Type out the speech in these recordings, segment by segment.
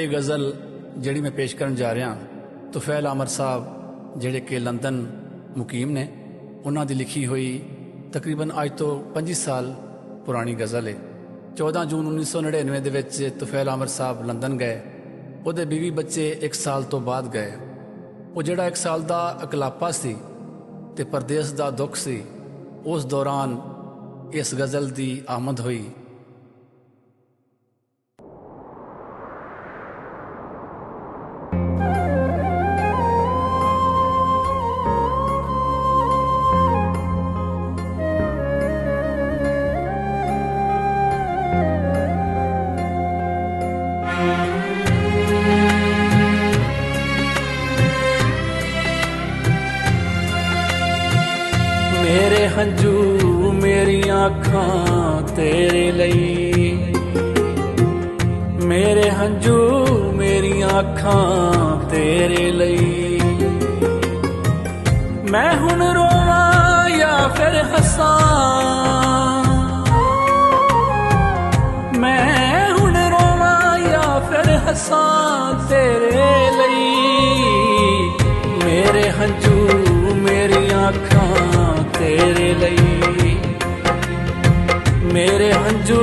ये गज़ल जिहड़ी मैं पेश करन जा रहा तुफैल आमर साहब जिहड़े कि लंदन मुकीम ने उन्हां दी लिखी हुई तकरीबन अज तो 25 साल पुरानी गज़ल है। 14 जून 1999 दे विच तुफैल आमर साहब लंदन गए। उहदे बीवी बच्चे 1 साल तो बाद गए। वो जिहड़ा 1 साल दा अकलापा सी ते परदेस दा दुख सी, उस दौरान इस गज़ल दी आमद हुई। मेरे हंझू मेरियां अखां तेरे लई, मेरे हंझू मेरियां अखां तेरे लई। मैं हुण रोवां या फिर हसां, मैं हुण रोवां या फिर हसां तेरे लई। मेरे हंझू मेरियां अखां तेरे लई, मेरे हंझू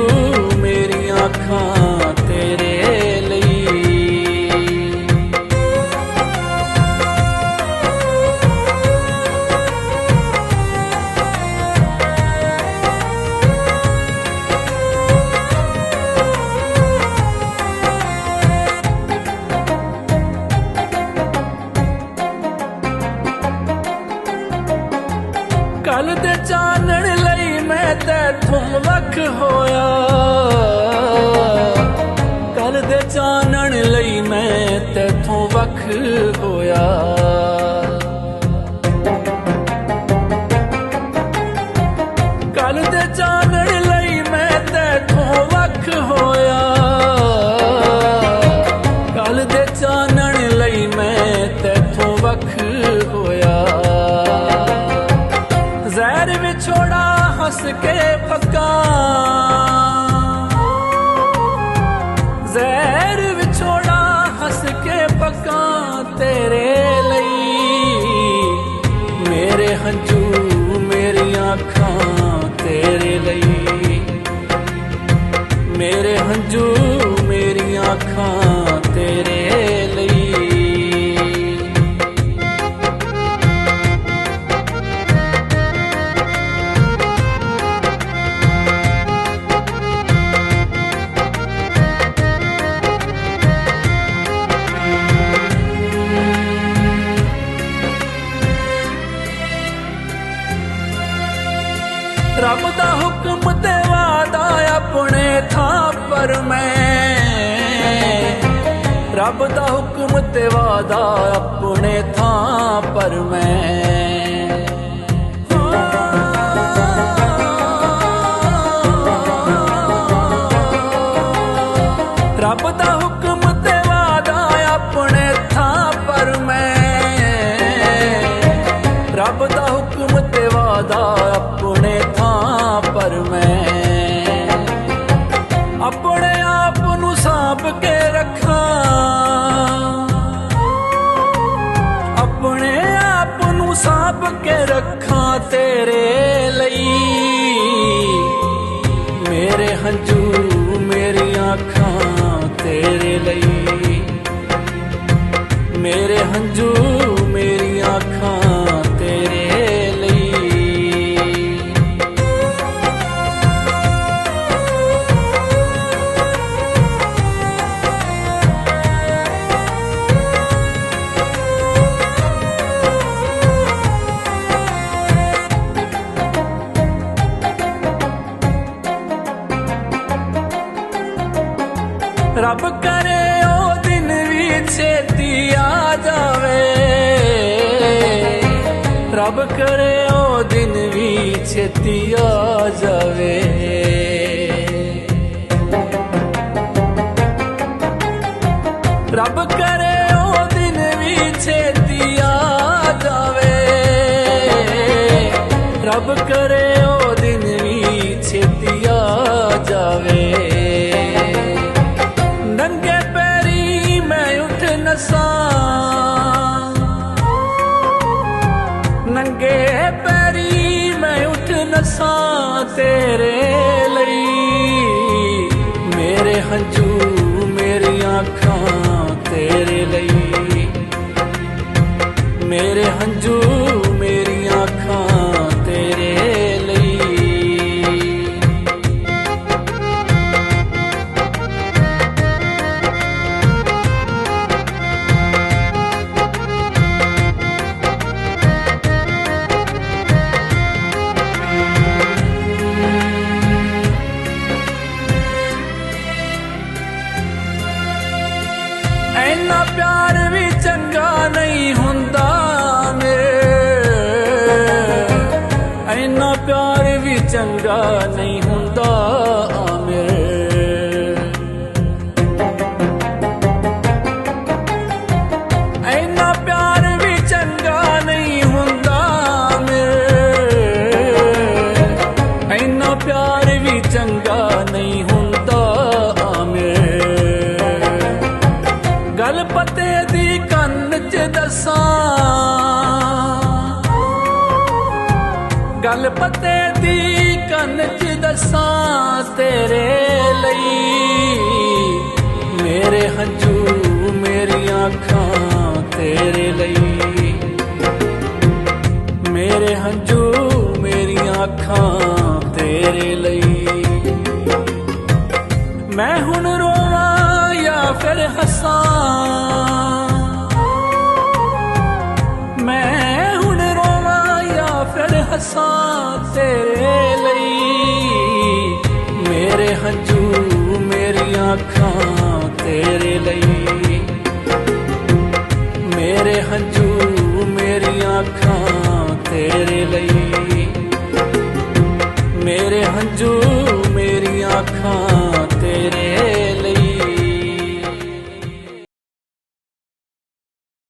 मेरियां अखां तेरे लई। कल दे चानण लई मैं तैथों वख होया, कल दे चानण लई मैं तैथों वख होया। कल दे चानण लई मैं तैथों वख होया, कल दे चानण लई मैं तैथों वख होया। ज़हर विछोड़ा हंस के पका, ज़हर विछोड़ा हंस के पका तेरे लई। मेरे हंझू मेरियां अखां तेरे लई, मेरे हंझू मेरियां अखां तेरे लई। रब दा हुक्म ते वादा अपने थां पर मैं, रब दा हुक्म ते वादा अपने थां पर मैं। रब दा हुक्म ते वादा अपने थां पर मैं, रब दा हुक्म ते वादा अपने थां पर मैं। अपने आप नू सांभ के रखा, अपने आप नू सांभ के रखा तेरे लई। मेरे हंझू मेरियां अखां तेरे लई, मेरे हंझू मेरियां अखां तेरे लई। रब करे ओ दिन भी छेती आ जावे, रब करे ओ दिन भी छेती आ जावे। रब करे ओ दिन भी छेती आ जावे, रब करे ओ दिन भी छेती आ जावे। नंगे पैरी ਹੰਝੂ ਮੇਰੀਆਂ ਅੱਖਾਂ ਤੇਰੇ ਲਈ, ਮੇਰੇ ਹੰਝੂ ਮੇਰੀਆਂ ਅੱਖਾਂ ਤੇਰੇ ਲਈ। ਇੰਨਾ ਪਿਆਰ ਵੀ ਚੰਗਾ ਨਹੀਂ ਹੁੰਦਾ ਮੇਰੇ, ਇੰਨਾ ਪਿਆਰ ਵੀ ਚੰਗਾ ਨਹੀਂ ਹੁੰਦਾ ਮੇਰੇ, ਇੰਨਾ ਪਿਆਰ ਵੀ ਚੰਗਾ ਨਹੀਂ ਹੁੰਦਾ ਮੇਰੇ, ਇੰਨਾ ਪਿਆਰ ਵੀ ਚੰਗਾ ਨਹੀਂ ਹੁੰਦਾ ਮੇਰੇ। ਗੱਲ ਪਤੇ ਦੀ ਕੰਨ 'ਚ ਦੱਸਾਂ, ਗੱਲ ਪਤੇ ਦੀ ਕੰਨ 'ਚ ਦੱਸਾਂ ਤੇਰੇ ਲਈ, ਮੇਰੇ ਹੰਝੂ ਮੇਰੀਆਂ ਅੱਖਾਂ ਤੇਰੇ ਲਈ, ਮੇਰੇ ਹੰਝੂ ਮੇਰੀਆਂ ਅੱਖਾਂ ਤੇਰੇ ਲਈ। ਮੈਂ ਹੁਣ ਰੋਵਾਂ ਜਾਂ ਫਿਰ ਹੱਸਾਂ, ਮੈਂ ਹੁਣ ਰੋਵਾਂ ਜਾਂ ਫਿਰ ਹੱਸਾਂ ਤੇਰੇ ਲਈ, ਮੇਰੇ ਹੰਝੂ ਮੇਰੀਆਂ ਅੱਖਾਂ ਤੇਰੇ ਲਈ, ਮੇਰੇ ਹੰਝੂ ਮੇਰੀਆਂ ਅੱਖਾਂ ਤੇਰੇ ਲਈ, ਮੇਰੇ ਹੰਝੂ ਮੇਰੀਆਂ ਅੱਖਾਂ